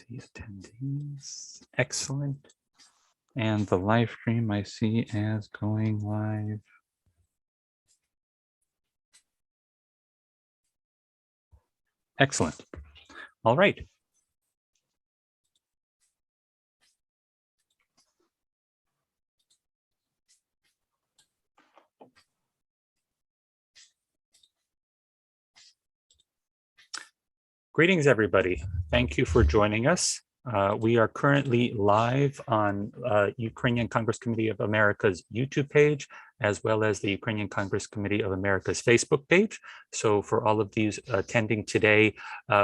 see attendees. Excellent. And the live stream I see as going live. Excellent. All right. Greetings, everybody. Thank you for joining us. We are currently live on Ukrainian Congress Committee of America's YouTube page, as well as the Ukrainian Congress Committee of America's Facebook page. So for all of these attending today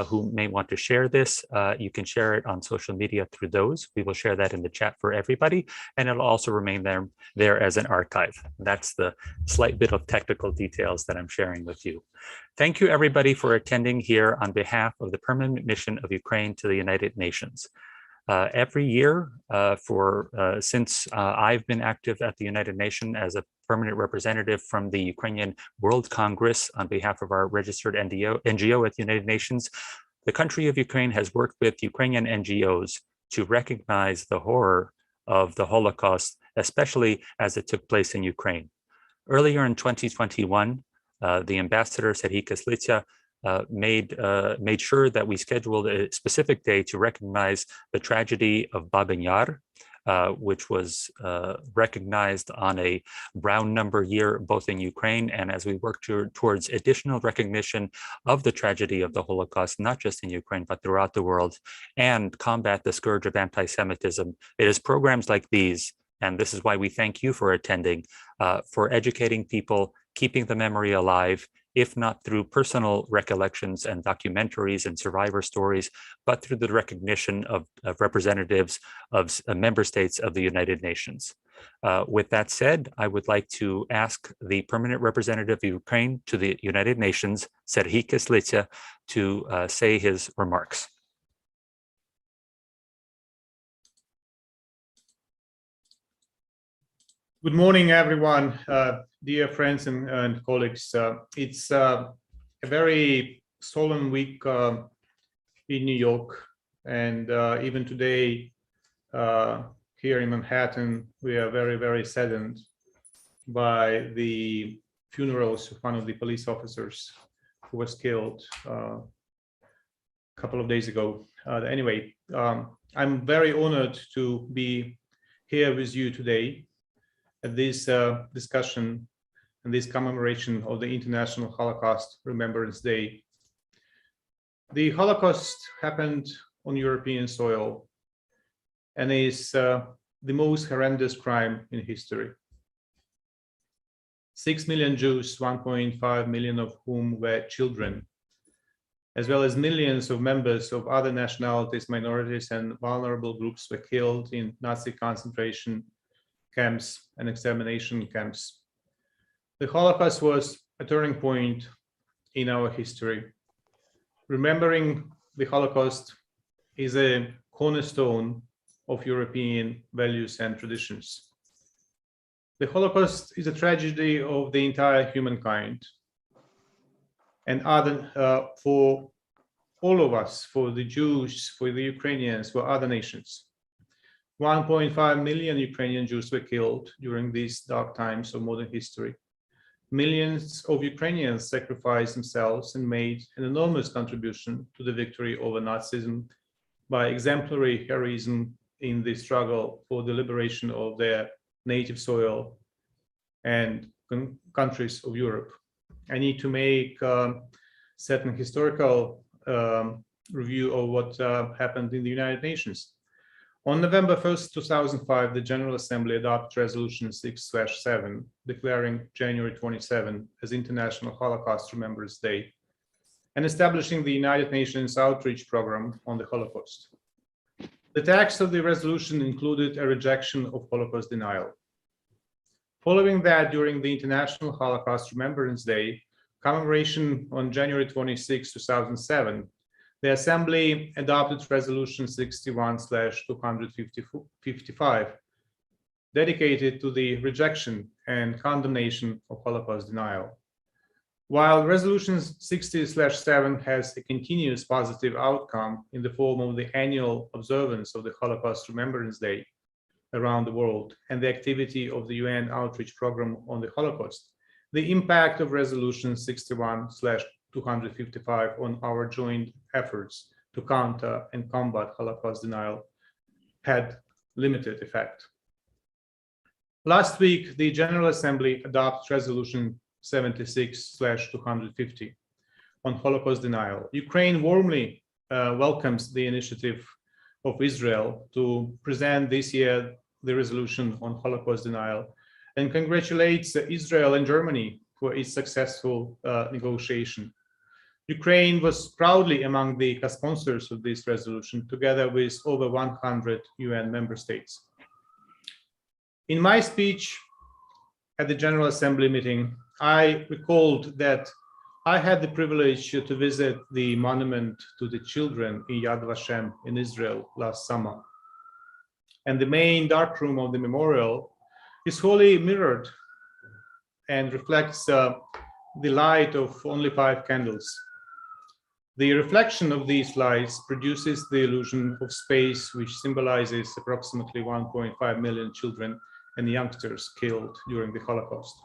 who may want to share this, you can share it on social media through those. We will share that in the chat for everybody, and it'll also remain there as an archive. That's the slight bit of technical details that I'm sharing with you. Thank you, everybody, for attending here on behalf of the Permanent Mission of Ukraine to the United Nations. Every year, since I've been active at the United Nations as a permanent representative from the Ukrainian World Congress on behalf of our registered NGO at the United Nations, the country of Ukraine has worked with Ukrainian NGOs to recognize the horror of the Holocaust, especially as it took place in Ukraine. Earlier in 2021, the ambassador Serhiy Kislitsa made sure that we scheduled a specific day to recognize the tragedy of Babyn Yar, which was recognized on a round number year, both in Ukraine, and as we work towards additional recognition of the tragedy of the Holocaust, not just in Ukraine, but throughout the world, and combat the scourge of anti-Semitism. It is programs like these, and this is why we thank you for attending, for educating people, keeping the memory alive, if not through personal recollections and documentaries and survivor stories, but through the recognition of representatives of member states of the United Nations. With that said, I would like to ask the permanent representative of Ukraine to the United Nations, Serhiy Kislitsa, to say his remarks. Good morning, everyone, dear friends and colleagues. It's a very solemn week in New York, and even today here in Manhattan, we are very, very saddened by the funerals of one of the police officers who was killed a couple of days ago. Anyway, I'm very honored to be here with you today at this discussion and this commemoration of the International Holocaust Remembrance Day. The Holocaust happened on European soil and is the most horrendous crime in history. 6 million Jews, 1.5 million of whom were children, as well as millions of members of other nationalities, minorities, and vulnerable groups were killed in Nazi concentration camps and extermination camps. The Holocaust was a turning point in our history. Remembering the Holocaust is a cornerstone of European values and traditions. The Holocaust is a tragedy of the entire humankind, and for all of us, for the Jews, for the Ukrainians, for other nations. 1.5 million Ukrainian Jews were killed during these dark times of modern history. Millions of Ukrainians sacrificed themselves and made an enormous contribution to the victory over Nazism by exemplary heroism in the struggle for the liberation of their native soil and countries of Europe. I need to make certain historical review of what happened in the United Nations. On November 1st, 2005, the General Assembly adopted Resolution 6/7, declaring January 27 as International Holocaust Remembrance Day and establishing the United Nations Outreach Program on the Holocaust. The text of the resolution included a rejection of Holocaust denial. Following that, during the International Holocaust Remembrance Day commemoration on January 26, 2007, the Assembly adopted Resolution 61/255, dedicated to the rejection and condemnation of Holocaust denial. While Resolution 60/7 has a continuous positive outcome in the form of the annual observance of the Holocaust Remembrance Day around the world and the activity of the UN Outreach Program on the Holocaust, the impact of Resolution 61/255 on our joint efforts to counter and combat Holocaust denial had limited effect. Last week, the General Assembly adopted Resolution 76/250 on Holocaust denial. Ukraine warmly welcomes the initiative of Israel to present this year the resolution on Holocaust denial and congratulates Israel and Germany for its successful negotiation. Ukraine was proudly among the co-sponsors of this resolution, together with over 100 UN member states. In my speech at the General Assembly meeting, I recalled that I had the privilege to visit the monument to the children in Yad Vashem in Israel last summer. And the main darkroom of the memorial is wholly mirrored and reflects the light of only 5 candles. The reflection of these lights produces the illusion of space, which symbolizes approximately 1.5 million children and youngsters killed during the Holocaust.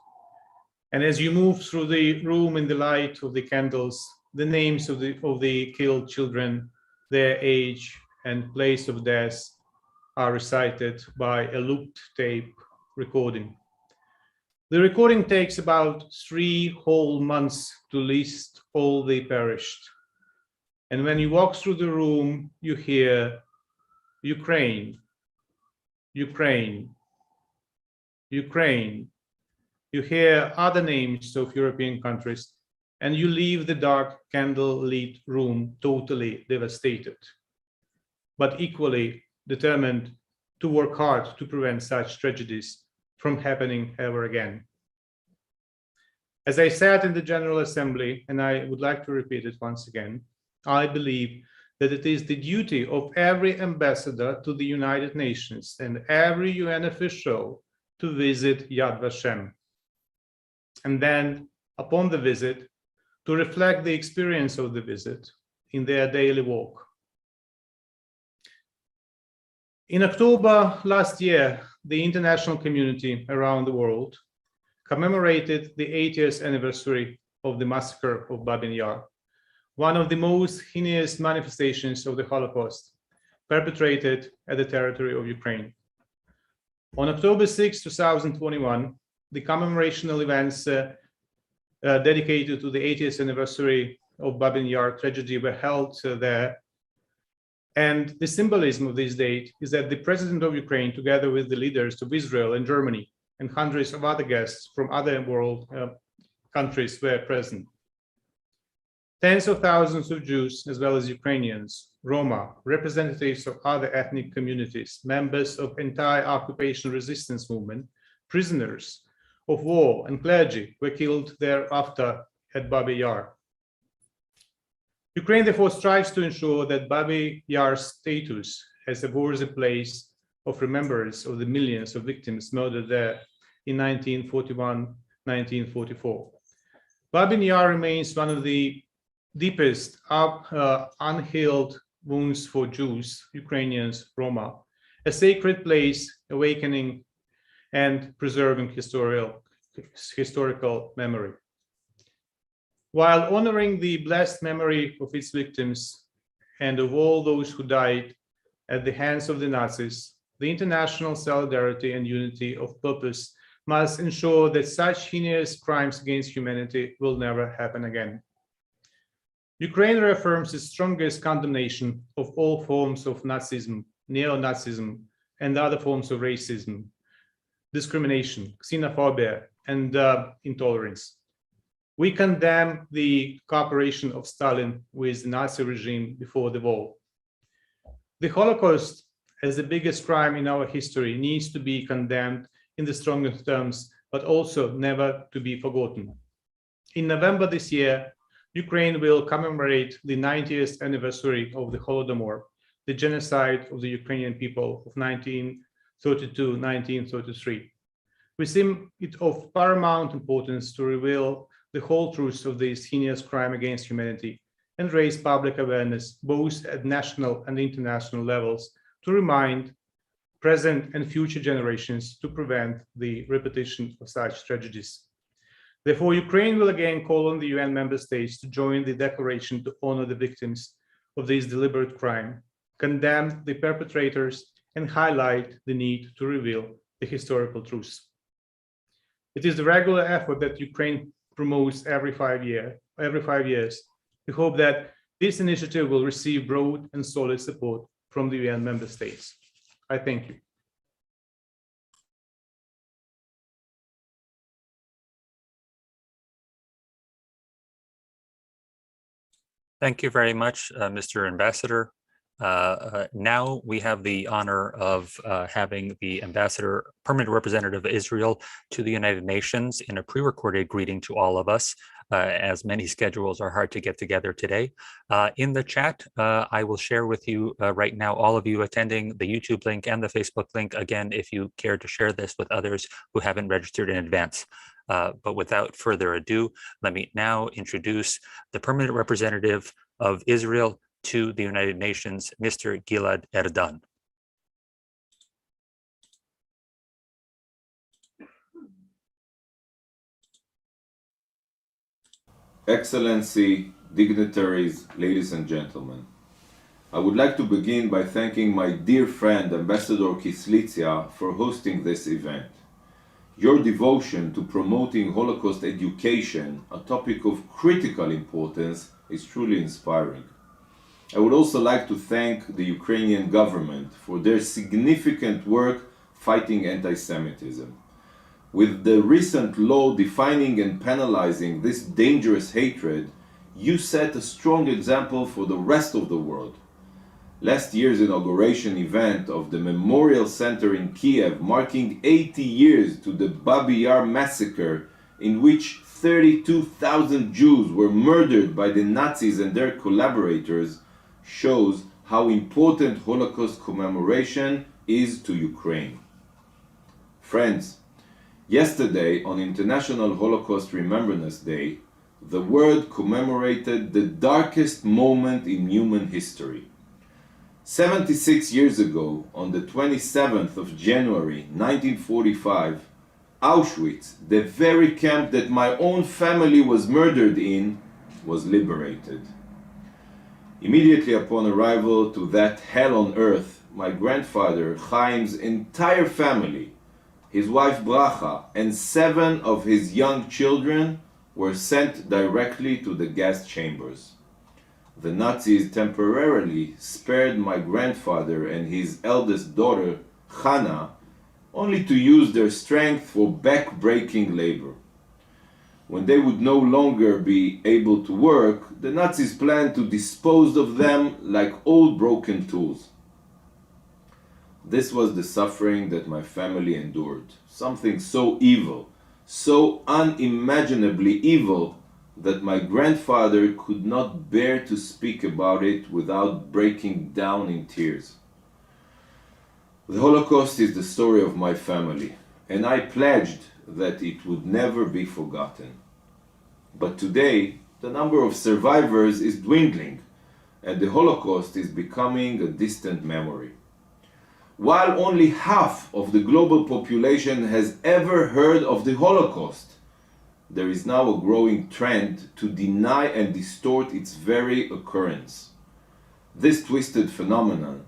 And as you move through the room in the light of the candles, the names of the killed children, their age and place of death are recited by a looped tape recording. The recording takes about 3 whole months to list all the perished. And when you walk through the room, you hear Ukraine, Ukraine, Ukraine. You hear other names of European countries, and you leave the dark candle-lit room totally devastated, but equally determined to work hard to prevent such tragedies from happening ever again. As I said in the General Assembly, and I would like to repeat it once again, I believe that it is the duty of every ambassador to the United Nations and every UN official to visit Yad Vashem, and then, upon the visit, to reflect the experience of the visit in their daily walk. In October last year, the international community around the world commemorated the 80th anniversary of the massacre of Babin Yar, one of the most heinous manifestations of the Holocaust perpetrated at the territory of Ukraine. On October 6, 2021, the commemorational events dedicated to the 80th anniversary of Babin Yar tragedy were held there. And the symbolism of this date is that the president of Ukraine, together with the leaders of Israel and Germany and hundreds of other guests from other world countries were present. Tens of thousands of Jews, as well as Ukrainians, Roma, representatives of other ethnic communities, members of entire occupation resistance movement, prisoners of war and clergy were killed thereafter at Babin Yar. Ukraine therefore strives to ensure that Babin Yar's status as a worthy place of remembrance of the millions of victims murdered there in 1941-1944. Babin Yar remains one of the deepest unhealed wounds for Jews, Ukrainians, Roma, a sacred place awakening and preserving historical memory. While honoring the blessed memory of its victims and of all those who died at the hands of the Nazis, the international solidarity and unity of purpose must ensure that such heinous crimes against humanity will never happen again. Ukraine reaffirms its strongest condemnation of all forms of Nazism, neo-Nazism, and other forms of racism, discrimination, xenophobia, and intolerance. We condemn the cooperation of Stalin with the Nazi regime before the war. The Holocaust, as the biggest crime in our history, needs to be condemned in the strongest terms, but also never to be forgotten. In November this year, Ukraine will commemorate the 90th anniversary of the Holodomor, the genocide of the Ukrainian people of 1932-1933. We deem it of paramount importance to reveal the whole truth of this heinous crime against humanity and raise public awareness both at national and international levels to remind present and future generations to prevent the repetition of such tragedies. Therefore, Ukraine will again call on the UN member states to join the declaration to honor the victims of this deliberate crime, condemn the perpetrators, and highlight the need to reveal the historical truth. It is the regular effort that Ukraine promotes every 5 years. We hope that this initiative will receive broad and solid support from the UN member states. I thank you. Thank you very much, Mr. Ambassador. Now we have the honor of having the ambassador, permanent representative of Israel to the United Nations in a pre-recorded greeting to all of us, as many schedules are hard to get together today. In the chat, I will share with you right now, all of you attending, the YouTube link and the Facebook link, again, if you care to share this with others who haven't registered in advance. But without further ado, let me now introduce the permanent representative of Israel to the United Nations, Mr. Gilad Erdan. Excellency, dignitaries, ladies and gentlemen, I would like to begin by thanking my dear friend Ambassador Kislitsia for hosting this event. Your devotion to promoting Holocaust education, a topic of critical importance, is truly inspiring. I would also like to thank the Ukrainian government for their significant work fighting anti-Semitism. With the recent law defining and penalizing this dangerous hatred, you set a strong example for the rest of the world. Last year's inauguration event of the Memorial Center in Kiev, marking 80 years to the Babi Yar massacre, in which 32,000 Jews were murdered by the Nazis and their collaborators, shows how important Holocaust commemoration is to Ukraine. Friends, yesterday on International Holocaust Remembrance Day, the world commemorated the darkest moment in human history. 76 years ago, on the 27th of January 1945, Auschwitz, the very camp that my own family was murdered in, was liberated. Immediately upon arrival to that hell on earth, my grandfather Chaim's entire family, his wife Bracha, and 7 of his young children were sent directly to the gas chambers. The Nazis temporarily spared my grandfather and his eldest daughter, Hannah, only to use their strength for back-breaking labor. When they would no longer be able to work, the Nazis planned to dispose of them like old broken tools. This was the suffering that my family endured, something so evil, so unimaginably evil, that my grandfather could not bear to speak about it without breaking down in tears. The Holocaust is the story of my family, and I pledged that it would never be forgotten. But today, the number of survivors is dwindling, and the Holocaust is becoming a distant memory. While only half of the global population has ever heard of the Holocaust, there is now a growing trend to deny and distort its very occurrence. This twisted phenomenon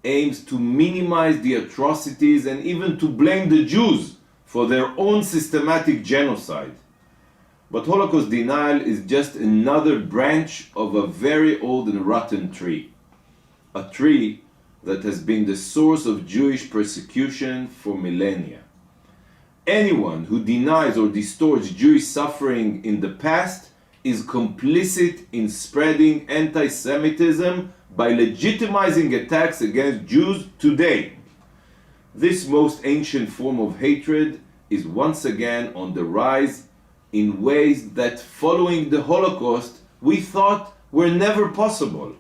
aims to minimize the atrocities and even to blame the Jews for their own systematic genocide. But Holocaust denial is just another branch of a very old and rotten tree. A tree that has been the source of Jewish persecution for millennia. Anyone who denies or distorts Jewish suffering in the past is complicit in spreading anti-Semitism by legitimizing attacks against Jews today. This most ancient form of hatred is once again on the rise in ways that, following the Holocaust, we thought were never possible.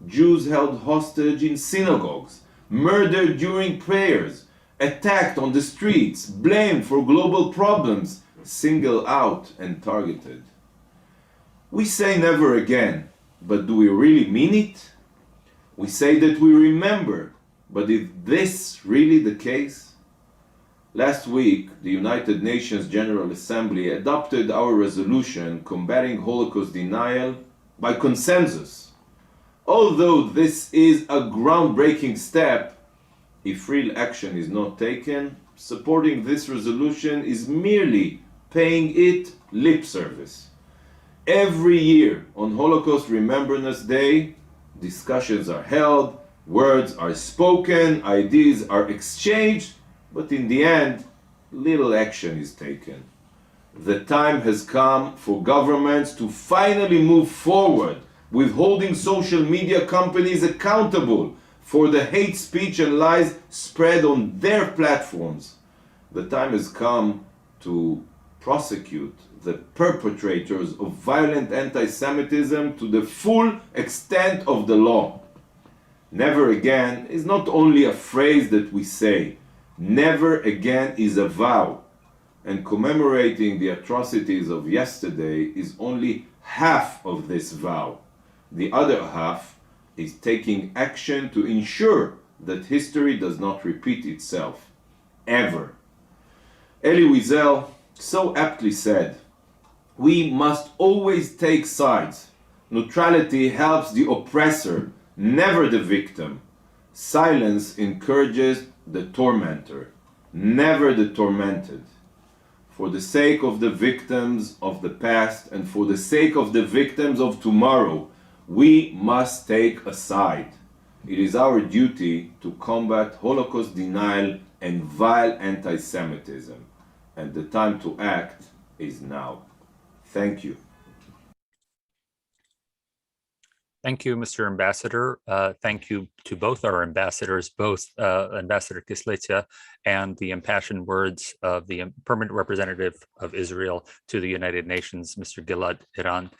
Jews held hostage in synagogues, murdered during prayers, attacked on the streets, blamed for global problems, singled out and targeted. We say never again, but do we really mean it? We say that we remember, but is this really the case? Last week, the United Nations General Assembly adopted our resolution combating Holocaust denial by consensus. Although this is a groundbreaking step, if real action is not taken, supporting this resolution is merely paying it lip service. Every year on Holocaust Remembrance Day, discussions are held, words are spoken, ideas are exchanged, but in the end, little action is taken. The time has come for governments to finally move forward with holding social media companies accountable for the hate speech and lies spread on their platforms. The time has come to prosecute the perpetrators of violent anti-Semitism to the full extent of the law. Never again is not only a phrase that we say, never again is a vow. And commemorating the atrocities of yesterday is only half of this vow. The other half is taking action to ensure that history does not repeat itself, ever. Elie Wiesel so aptly said, "We must always take sides. Neutrality helps the oppressor, never the victim. Silence encourages the tormentor, never the tormented. For the sake of the victims of the past and for the sake of the victims of tomorrow, we must take a side. It is our duty to combat Holocaust denial and vile anti-Semitism, and the time to act is now." Thank you. Thank you, Mr. Ambassador. Thank you to both our ambassadors, both Ambassador Kislytsia and the impassioned words of the permanent representative of Israel to the United Nations, Mr. Gilad Iran.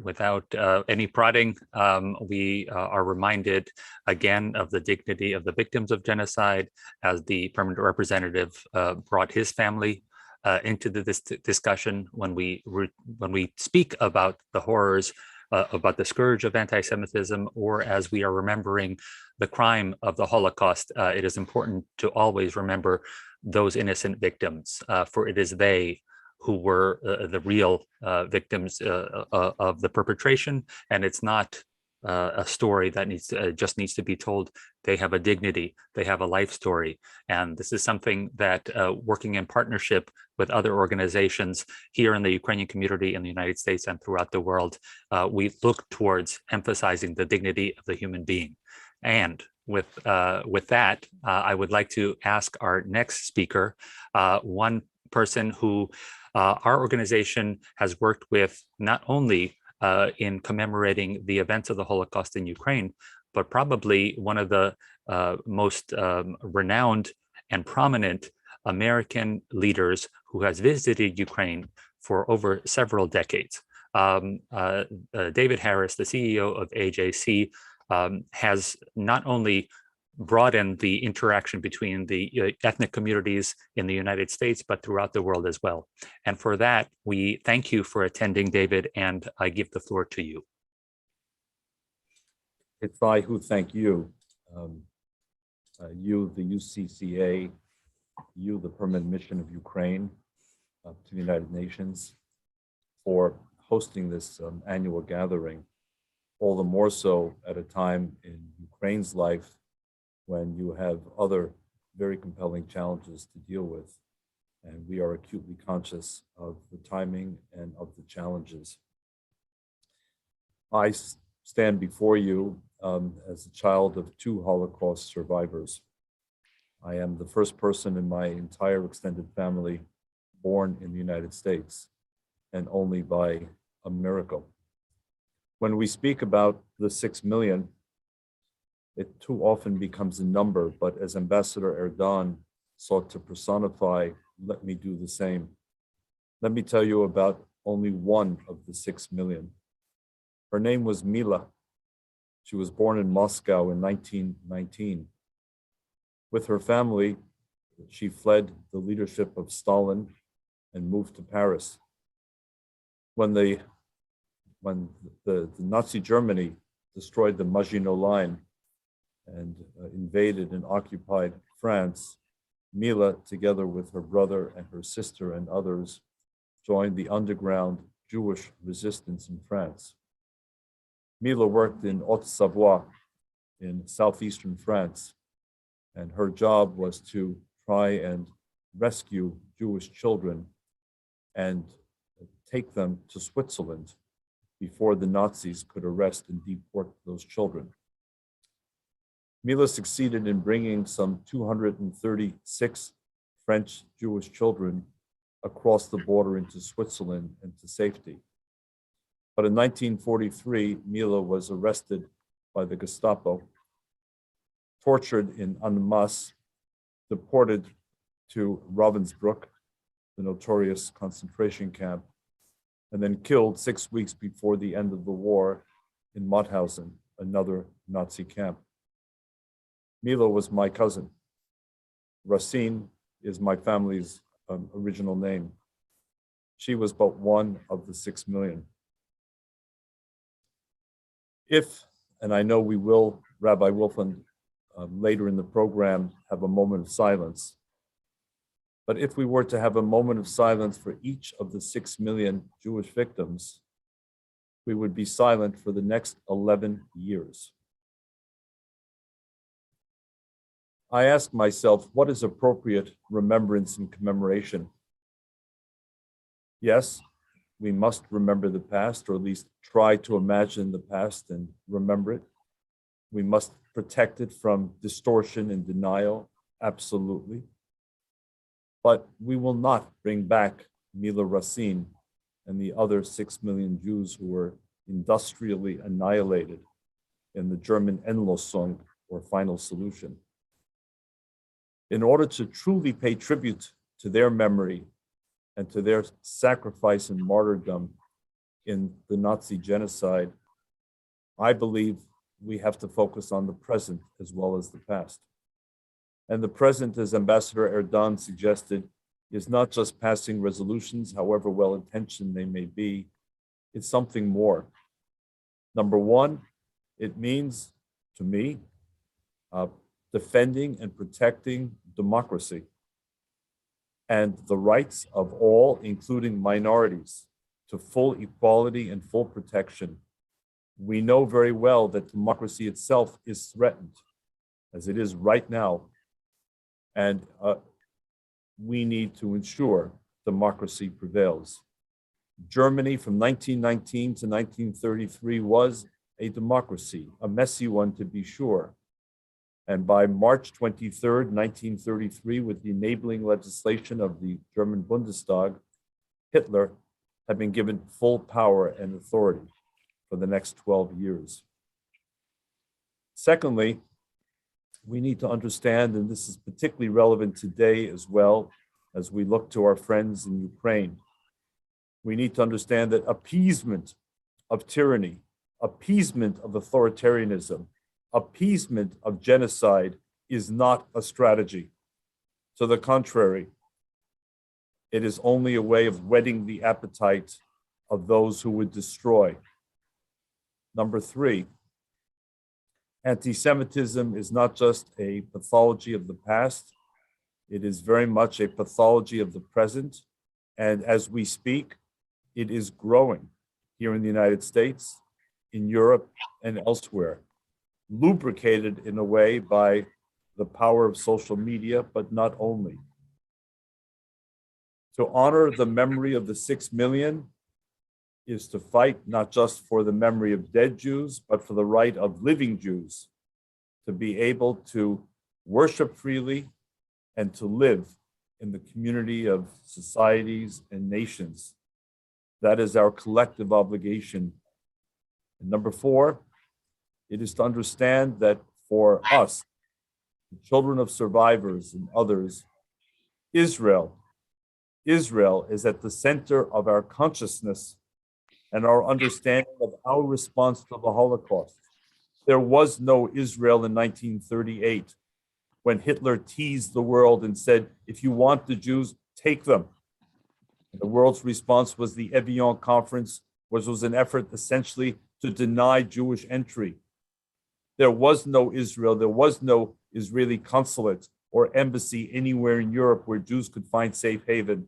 Without any prodding, we are reminded again of the dignity of the victims of genocide as the permanent representative brought his family into this discussion when we speak about the horrors, about the scourge of anti-Semitism, or as we are remembering the crime of the Holocaust. It is important to always remember those innocent victims, for it is they who were the real victims of the perpetration, and it's not a story that just needs to be told. They have a dignity, they have a life story, and this is something that working in partnership with other organizations here in the Ukrainian community in the United States and throughout the world, we look towards emphasizing the dignity of the human being. And with that, I would like to ask our next speaker, one person who our organization has worked with not only in commemorating the events of the Holocaust in Ukraine, but probably one of the most renowned and prominent American leaders who has visited Ukraine for over several decades. David Harris, the CEO of AJC, has not only broaden the interaction between the ethnic communities in the United States, but throughout the world as well. And for that, we thank you for attending, David, and I give the floor to you. It's I who thank you, you, the UCCA, you, the Permanent Mission of Ukraine to the United Nations, for hosting this annual gathering, all the more so at a time in Ukraine's life when you have other very compelling challenges to deal with. And we are acutely conscious of the timing and of the challenges. I stand before you as a child of 2 Holocaust survivors. I am the first person in my entire extended family born in the United States, and only by a miracle. When we speak about the 6 million, it too often becomes a number, but as Ambassador Erdogan sought to personify, let me do the same. Let me tell you about only one of the 6 million. Her name was Mila. She was born in Moscow in 1919. With her family, She fled the leadership of Stalin and moved to Paris. When the Nazi Germany destroyed the Maginot Line and invaded and occupied France, Mila, together with her brother and her sister and others, joined the underground Jewish resistance in France. Mila worked in Haute-Savoie in southeastern France, and her job was to try and rescue Jewish children and take them to Switzerland before the Nazis could arrest and deport those children. Mila succeeded in bringing some 236 French Jewish children across the border into Switzerland and to safety. But in 1943, Mila was arrested by the Gestapo, tortured in Annemasse, deported to Ravensbrück, the notorious concentration camp, and then killed 6 weeks before the end of the war in Mauthausen, another Nazi camp. Mila was my cousin. Racine is my family's original name. She was but one of the 6 million. If, and I know we will, Rabbi Wolfand, later in the program, have a moment of silence. But if we were to have a moment of silence for each of the 6 million Jewish victims, we would be silent for the next 11 years. I ask myself, what is appropriate remembrance and commemoration? Yes, we must remember the past, or at least try to imagine the past and remember it. We must protect it from distortion and denial, absolutely. But we will not bring back Mila Racine and the other 6 million Jews who were industrially annihilated in the German Endlösung, or final solution. In order to truly pay tribute to their memory and to their sacrifice and martyrdom in the Nazi genocide, I believe we have to focus on the present as well as the past. And the present, as Ambassador Erdan suggested, is not just passing resolutions, however well-intentioned they may be. It's something more. Number one, it means, to me, defending and protecting democracy and the rights of all, including minorities, to full equality and full protection. We know very well that democracy itself is threatened, as it is right now. And we need to ensure democracy prevails. Germany from 1919 to 1933 was a democracy, a messy one to be sure. And by March 23rd, 1933, with the enabling legislation of the German Bundestag, Hitler had been given full power and authority for the next 12 years. Secondly, we need to understand, and this is particularly relevant today as well, as we look to our friends in Ukraine, we need to understand that appeasement of tyranny, appeasement of authoritarianism, appeasement of genocide is not a strategy. To the contrary, it is only a way of whetting the appetite of those who would destroy. Number three, anti-Semitism is not just a pathology of the past, it is very much a pathology of the present. And as we speak, it is growing here in the United States, in Europe, and elsewhere, lubricated in a way by the power of social media, but not only. To honor the memory of the 6 million is to fight not just for the memory of dead Jews, but for the right of living Jews to be able to worship freely and to live in the community of societies and nations. That is our collective obligation. And number four, it is to understand that for us, the children of survivors and others, Israel is at the center of our consciousness and our understanding of our response to the Holocaust. There was no Israel in 1938. when Hitler teased the world and said, if you want the Jews, take them. And the world's response was the Evian Conference, which was an effort essentially to deny Jewish entry. There was no Israel, there was no Israeli consulate or embassy anywhere in Europe where Jews could find safe haven.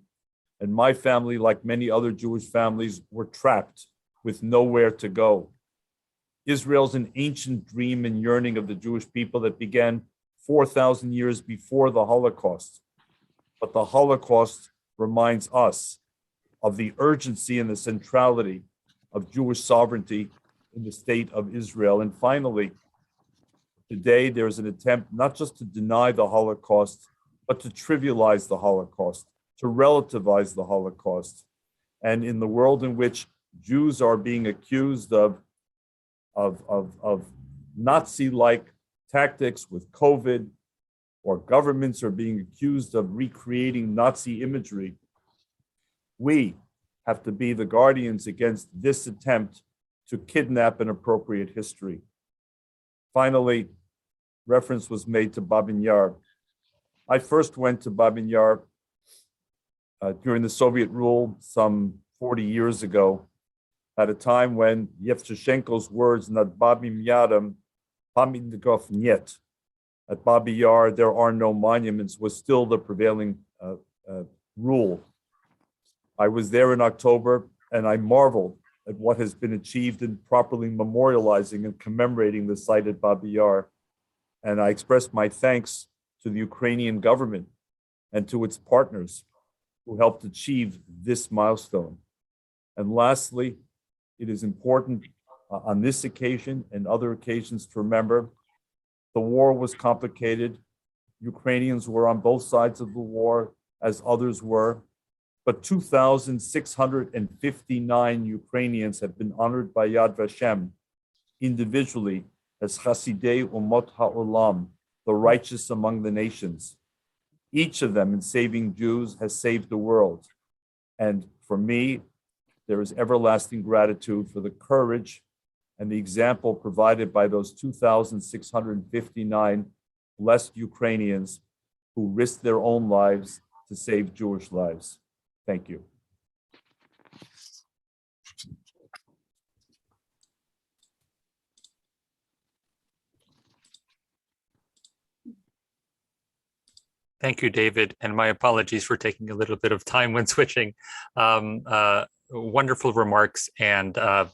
And my family, like many other Jewish families, were trapped with nowhere to go. Israel's an ancient dream and yearning of the Jewish people that began 4,000 years before the Holocaust. But the Holocaust reminds us of the urgency and the centrality of Jewish sovereignty in the state of Israel. And finally, today there's an attempt not just to deny the Holocaust, but to trivialize the Holocaust, to relativize the Holocaust. And in the world in which Jews are being accused of Nazi-like tactics with COVID, or governments are being accused of recreating Nazi imagery, we have to be the guardians against this attempt to kidnap an appropriate history. Finally, reference was made to Babin Yar. I first went to Babin Yar during the Soviet rule some 40 years ago, at a time when Yevtushenko's words, "Nad Babim Yaram, pamятников нет," at Babi Yar, there are no monuments, was still the prevailing rule. I was there in October, and I marveled at what has been achieved in properly memorializing and commemorating the site at Babi Yar. And I expressed my thanks to the Ukrainian government and to its partners who helped achieve this milestone. And lastly, it is important on this occasion and other occasions to remember the war was complicated. Ukrainians were on both sides of the war, as others were. But 2,659 Ukrainians have been honored by Yad Vashem individually as Chasidei Umot HaOlam, the righteous among the nations. Each of them in saving Jews has saved the world. And for me, there is everlasting gratitude for the courage and the example provided by those 2,659 blessed Ukrainians who risked their own lives to save Jewish lives. Thank you. Thank you, David, and my apologies for taking a little bit of time when switching. Wonderful remarks, and I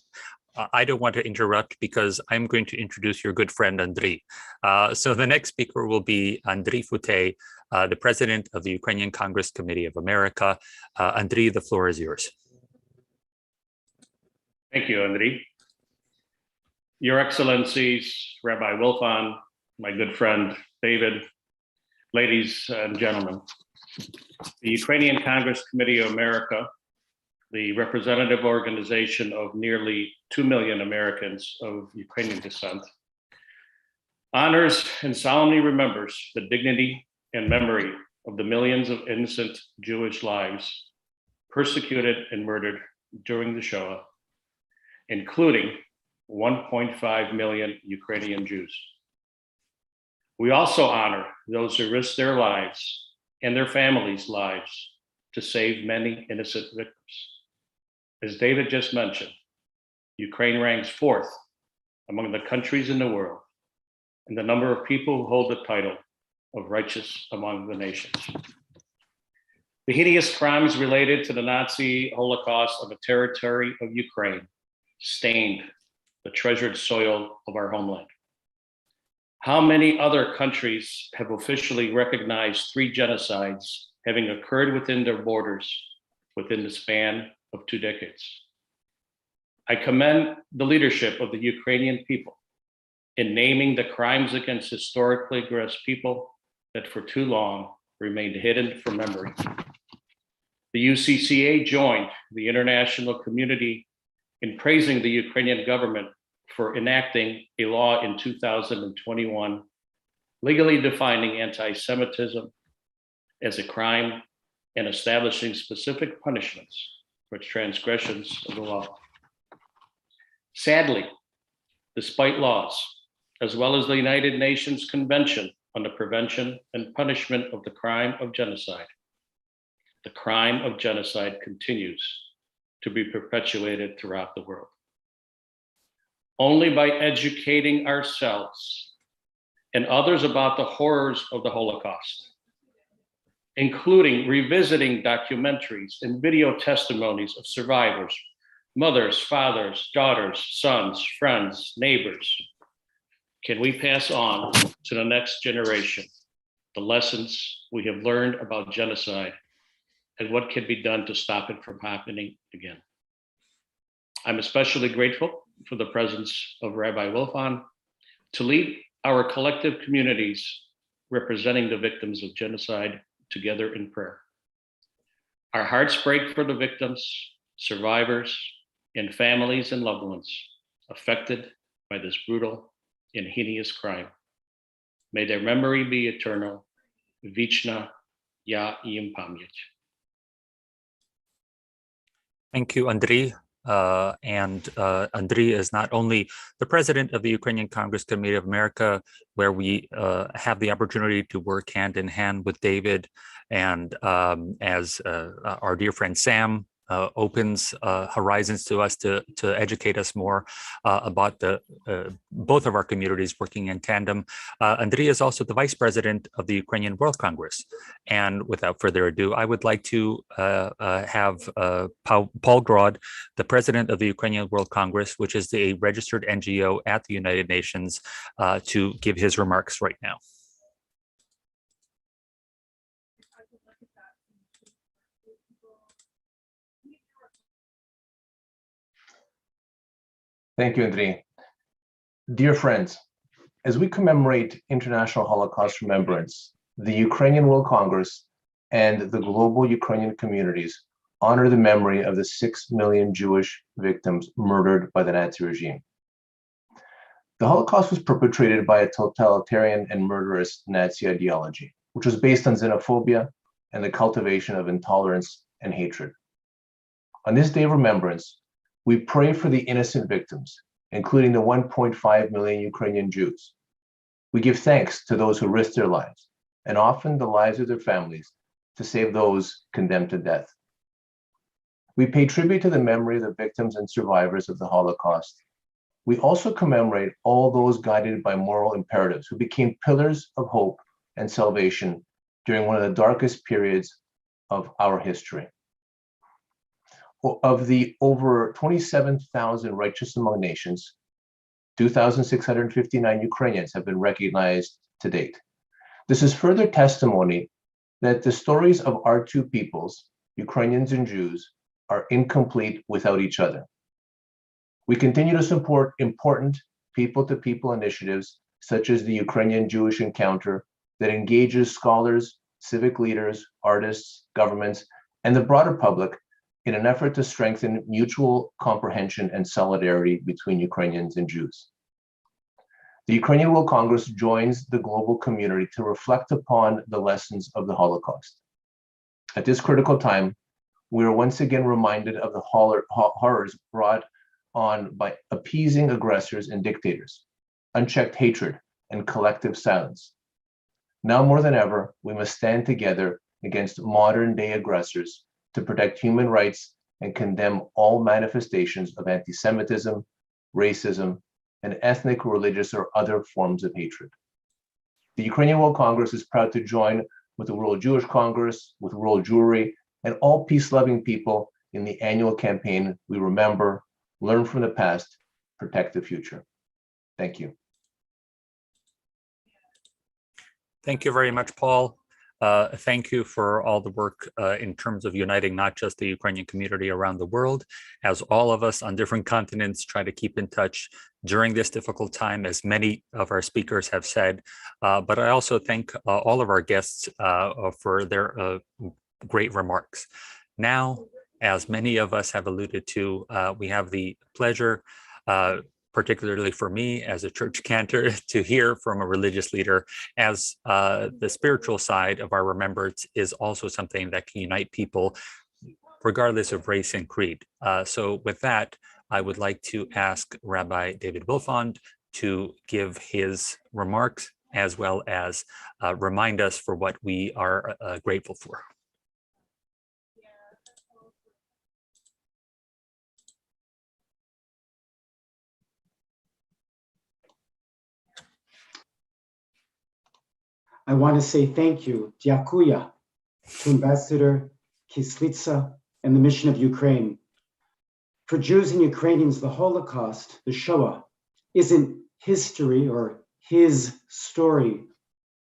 don't want to interrupt because I'm going to introduce your good friend, Andriy. So the next speaker will be Andriy Fute, the president of the Ukrainian Congress Committee of America. Andriy, the floor is yours. Thank you, Andriy. Your Excellencies, Rabbi Wilfan, my good friend, David, ladies and gentlemen, the Ukrainian Congress Committee of America, the representative organization of nearly 2 million Americans of Ukrainian descent, honors and solemnly remembers the dignity and memory of the millions of innocent Jewish lives persecuted and murdered during the Shoah, including 1.5 million Ukrainian Jews. We also honor those who risked their lives and their families' lives to save many innocent victims. As David just mentioned, Ukraine ranks 4th among the countries in the world in the number of people who hold the title of righteous among the nations. The hideous crimes related to the Nazi Holocaust on the territory of Ukraine stained the treasured soil of our homeland. How many other countries have officially recognized 3 genocides having occurred within their borders within the span of 2 decades? I commend the leadership of the Ukrainian people in naming the crimes against historically aggressed people that for too long remained hidden from memory. The UCCA joined the international community in praising the Ukrainian government for enacting a law in 2021, legally defining anti-Semitism as a crime and establishing specific punishments for transgressions of the law. Sadly, despite laws, as well as the United Nations Convention on the prevention and punishment of the crime of genocide. The crime of genocide continues to be perpetuated throughout the world. Only by educating ourselves and others about the horrors of the Holocaust, including revisiting documentaries and video testimonies of survivors, mothers, fathers, daughters, sons, friends, neighbors, can we pass on to the next generation the lessons we have learned about genocide and what can be done to stop it from happening again. I'm especially grateful for the presence of Rabbi Wolfan to lead our collective communities representing the victims of genocide together in prayer. Our hearts break for the victims, survivors, and families and loved ones affected by this brutal and heinous crime. May their memory be eternal. Vichna ya im pamyat. Thank you, Andriy. Andriy is not only the president of the Ukrainian Congress Committee of America, where we have the opportunity to work hand in hand with David, and as our dear friend Sam opens horizons to us to educate us more about the both of our communities working in tandem. Andriy is also the vice president of the Ukrainian World Congress. And without further ado, I would like to have Paul Grod, the president of the Ukrainian World Congress, which is a registered NGO at the United Nations, to give his remarks right now. Thank you, Andriy. Dear friends, as we commemorate International Holocaust Remembrance, the Ukrainian World Congress and the global Ukrainian communities honor the memory of the 6 million Jewish victims murdered by the Nazi regime. The Holocaust was perpetrated by a totalitarian and murderous Nazi ideology, which was based on xenophobia and the cultivation of intolerance and hatred. On this day of remembrance, we pray for the innocent victims, including the 1.5 million Ukrainian Jews. We give thanks to those who risked their lives, and often the lives of their families, to save those condemned to death. We pay tribute to the memory of the victims and survivors of the Holocaust. We also commemorate all those guided by moral imperatives who became pillars of hope and salvation during one of the darkest periods of our history. Of the over 27,000 righteous among nations, 2,659 Ukrainians have been recognized to date. This is further testimony that the stories of our two peoples, Ukrainians and Jews, are incomplete without each other. We continue to support important people-to-people initiatives, such as the Ukrainian Jewish Encounter, that engages scholars, civic leaders, artists, governments, and the broader public in an effort to strengthen mutual comprehension and solidarity between Ukrainians and Jews. The Ukrainian World Congress joins the global community to reflect upon the lessons of the Holocaust. At this critical time, we are once again reminded of the horrors brought on by appeasing aggressors and dictators, unchecked hatred, and collective silence. Now more than ever, we must stand together against modern-day aggressors to protect human rights and condemn all manifestations of anti-Semitism, racism, and ethnic, religious, or other forms of hatred. The Ukrainian World Congress is proud to join with the World Jewish Congress, with World Jewry, and all peace-loving people in the annual campaign We Remember, Learn from the Past, Protect the Future. Thank you. Thank you very much, Paul. Thank you for all the work in terms of uniting not just the Ukrainian community around the world, as all of us on different continents try to keep in touch during this difficult time, as many of our speakers have said. But I also thank all of our guests for their great remarks. Now, as many of us have alluded to, we have the pleasure, particularly for me as a church cantor, to hear from a religious leader, as the spiritual side of our remembrance is also something that can unite people regardless of race and creed. So with that, I would like to ask Rabbi David Wolfand to give his remarks as well as remind us for what we are grateful for. I want to say thank you, Дякую, to Ambassador Kislitsa and the Mission of Ukraine. For Jews and Ukrainians, the Holocaust, the Shoah, isn't history or his story.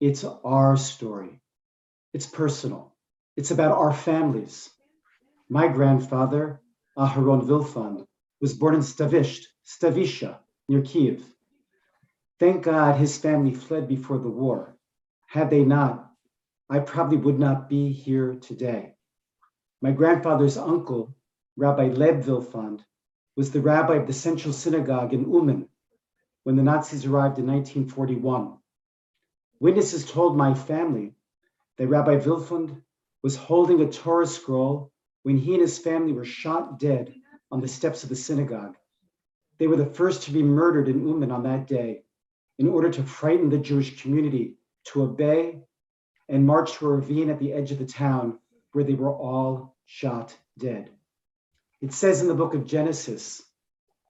It's our story. It's personal. It's about our families. My grandfather, Aharon Vilfand, was born in Stavisha, near Kiev. Thank God his family fled before the war. Had they not, I probably would not be here today. My grandfather's uncle, Rabbi Leb Vilfand, was the rabbi of the Central Synagogue in Uman when the Nazis arrived in 1941. Witnesses told my family that Rabbi Vilfand was holding a Torah scroll when he and his family were shot dead on the steps of the synagogue. They were the first to be murdered in Uman on that day in order to frighten the Jewish community to obey and march to a ravine at the edge of the town where they were all shot dead. It says in the book of Genesis,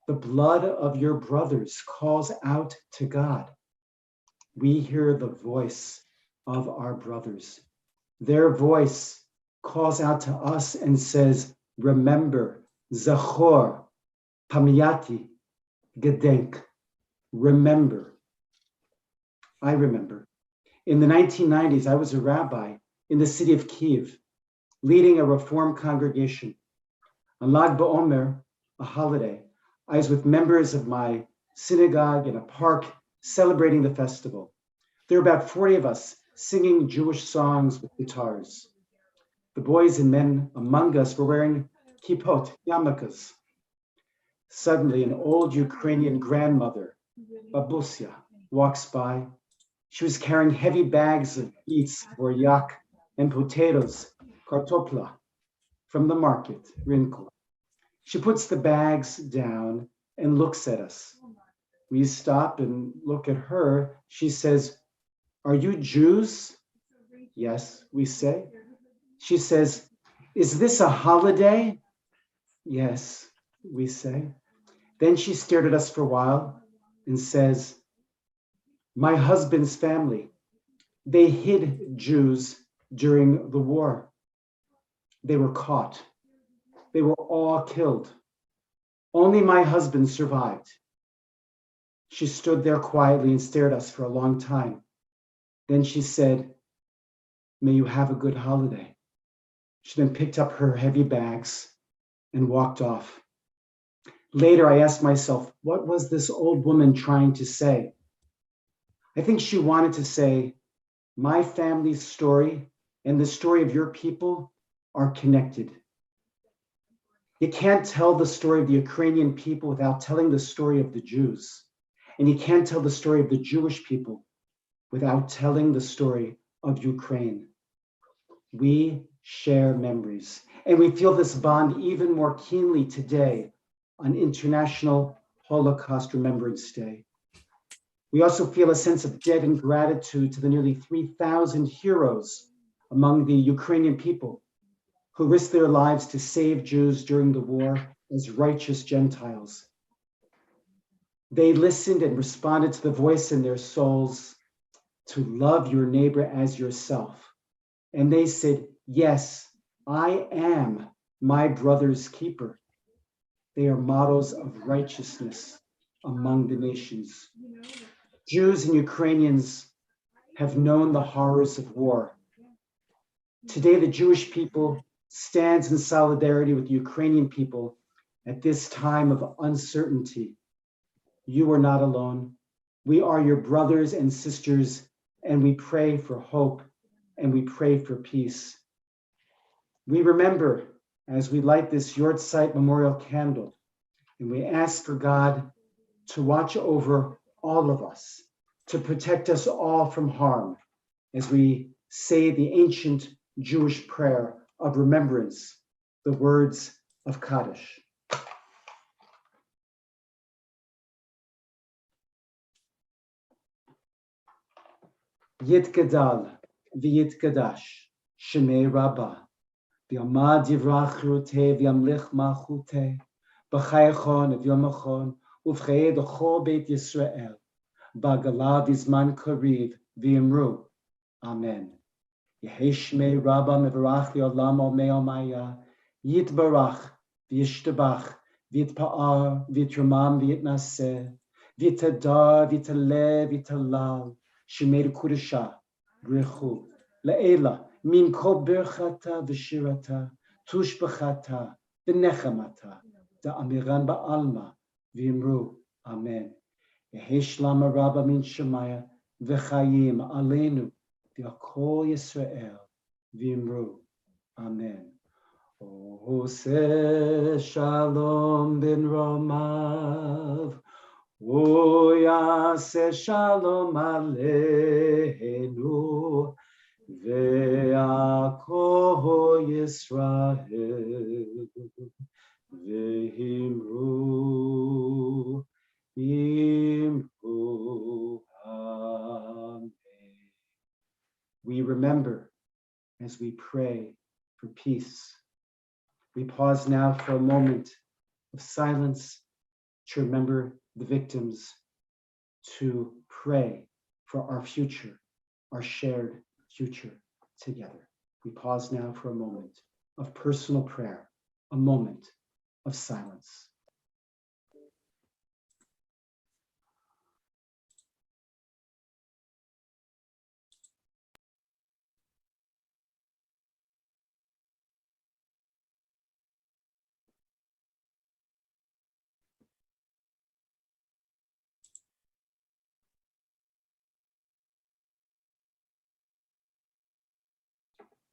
the blood of your brothers calls out to God. We hear the voice of our brothers. Their voice calls out to us and says, remember, Zachor, Pamiyati, Gedenk, remember. I remember. In the 1990s, I was a rabbi in the city of Kiev, leading a Reform congregation. On Lag BaOmer, a holiday, I was with members of my synagogue in a park celebrating the festival. There were about 40 of us singing Jewish songs with guitars. The boys and men among us were wearing kippot, yarmulkes. Suddenly, an old Ukrainian grandmother, Babusia, walks by. She was carrying heavy bags of beets, boryak, and potatoes, kartopla, from the market, Rinko. She puts the bags down and looks at us. We stop and look at her. She says, are you Jews? Yes, we say. She says, is this a holiday? Yes, we say. Then she stared at us for a while and says, my husband's family, they hid Jews during the war. They were caught. They were all killed. Only my husband survived. She stood there quietly and stared at us for a long time. Then she said, may you have a good holiday. She then picked up her heavy bags and walked off. Later, I asked myself, what was this old woman trying to say? I think she wanted to say, my family's story and the story of your people are connected. You can't tell the story of the Ukrainian people without telling the story of the Jews. And you can't tell the story of the Jewish people without telling the story of Ukraine. We share memories, and we feel this bond even more keenly today on International Holocaust Remembrance Day. We also feel a sense of debt and gratitude to the nearly 3,000 heroes among the Ukrainian people who risked their lives to save Jews during the war as righteous Gentiles. They listened and responded to the voice in their souls to love your neighbor as yourself. And they said, yes, I am my brother's keeper. They are models of righteousness among the nations. Jews and Ukrainians have known the horrors of war. Today, the Jewish people stands in solidarity with the Ukrainian people at this time of uncertainty. You are not alone. We are your brothers and sisters, and we pray for hope and we pray for peace. We remember as we light this Yortzeit memorial candle, and we ask for God to watch over all of us, to protect us all from harm, as we say the ancient Jewish prayer of remembrance, the words of Kaddish. Yitgadal v'yitgadash shemei Rabbah v'yamad yivrach rutei v'yamlich malchutei b'chayachon v'yomachon uv'chei d'chol beit Yisrael b'gala v'zman kariv v'yimru. Amen. Yehi shmei Rabbah mevarach li'olam omei omaya yitbarach v'yishtabach v'yitpa'ar v'yitramam v'yitnaseh v'yitadar v'yitaleh v'yitalal shemei kudasha brichu le'ela min kol birchata v'shirata tushbachata v'nechamata da'amiran ba'alma v'yimru. Amen. Yehi shlama Rabbah min shemaya v'chayim aleinu v'yakol Yisrael v'yimru. Amen. Ose shalom bin romav, Oyase shalom aleinu, ve'akol Yisrael v'yimru, yimru. Amen. We remember as we pray for peace. We pause now for a moment of silence to remember the victims, to pray for our future, our shared future together. We pause now for a moment of personal prayer, a moment of silence.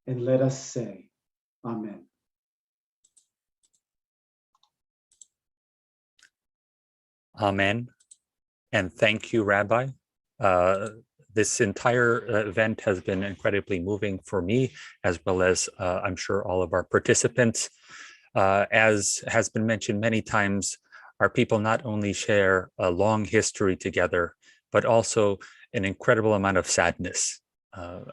And let us say, Amen. Amen. And thank you, Rabbi. This entire event has been incredibly moving for me, as well as I'm sure all of our participants. As has been mentioned many times, our people not only share a long history together, but also an incredible amount of sadness.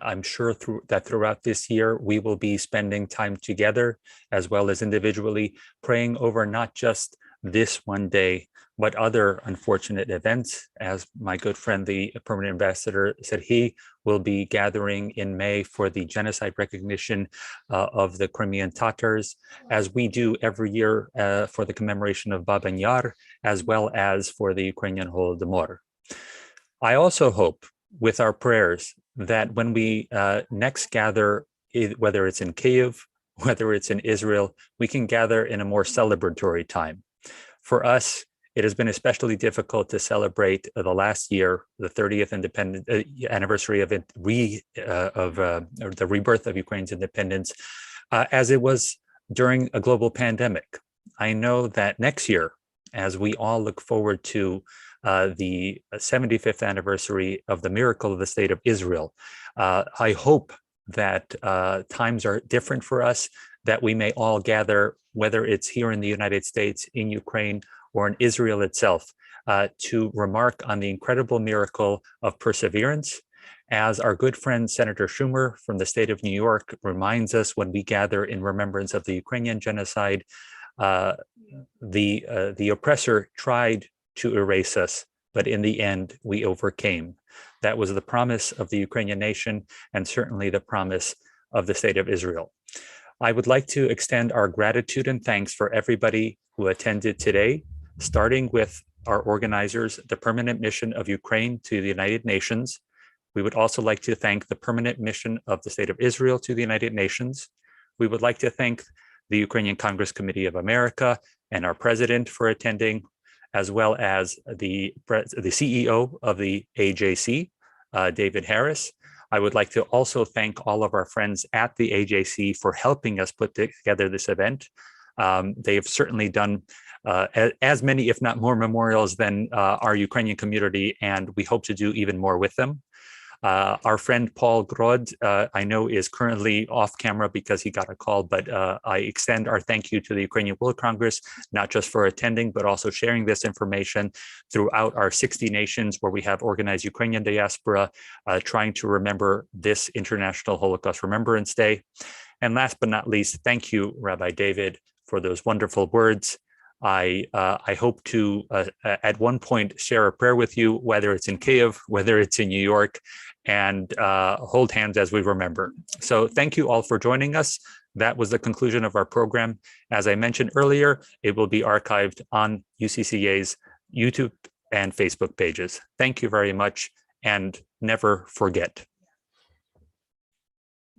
I'm sure throughout this year, we will be spending time together, as well as individually, praying over not just this one day, but other unfortunate events. As my good friend, the permanent ambassador, said, he will be gathering in May for the genocide recognition of the Crimean Tatars, as we do every year for the commemoration of Bab and Yar, as well as for the Ukrainian Holodomor. I also hope, with our prayers, that when we next gather, whether it's in Kyiv, whether it's in Israel, we can gather in a more celebratory time. For us, it has been especially difficult to celebrate the last year, the 30th anniversary of the rebirth of Ukraine's independence, as it was during a global pandemic. I know that next year, as we all look forward to the 75th anniversary of the miracle of the state of Israel, I hope that times are different for us, that we may all gather, whether it's here in the United States, in Ukraine, or in Israel itself, to remark on the incredible miracle of perseverance. As our good friend Senator Schumer from the state of New York reminds us when we gather in remembrance of the Ukrainian genocide, the oppressor tried to erase us, but in the end, we overcame. That was the promise of the Ukrainian nation, and certainly the promise of the state of Israel. I would like to extend our gratitude and thanks for everybody who attended today, starting with our organizers, the Permanent Mission of Ukraine to the United Nations. We would also like to thank the Permanent Mission of the State of Israel to the United Nations. We would like to thank the Ukrainian Congress Committee of America and our president for attending, as well as the CEO of the AJC, David Harris. I would like to also thank all of our friends at the AJC for helping us put together this event. They have certainly done as many, if not more, memorials than our Ukrainian community, and we hope to do even more with them. Our friend Paul Grod, I know, is currently off camera because he got a call, but I extend our thank you to the Ukrainian World Congress, not just for attending, but also sharing this information throughout our 60 nations where we have organized Ukrainian diaspora, trying to remember this International Holocaust Remembrance Day. And last but not least, thank you, Rabbi David, for those wonderful words. I hope to, at one point, share a prayer with you, whether it's in Kyiv, whether it's in New York, and hold hands as we remember. So thank you all for joining us. That was the conclusion of our program. As I mentioned earlier, it will be archived on UCCA's YouTube and Facebook pages. Thank you very much, and never forget.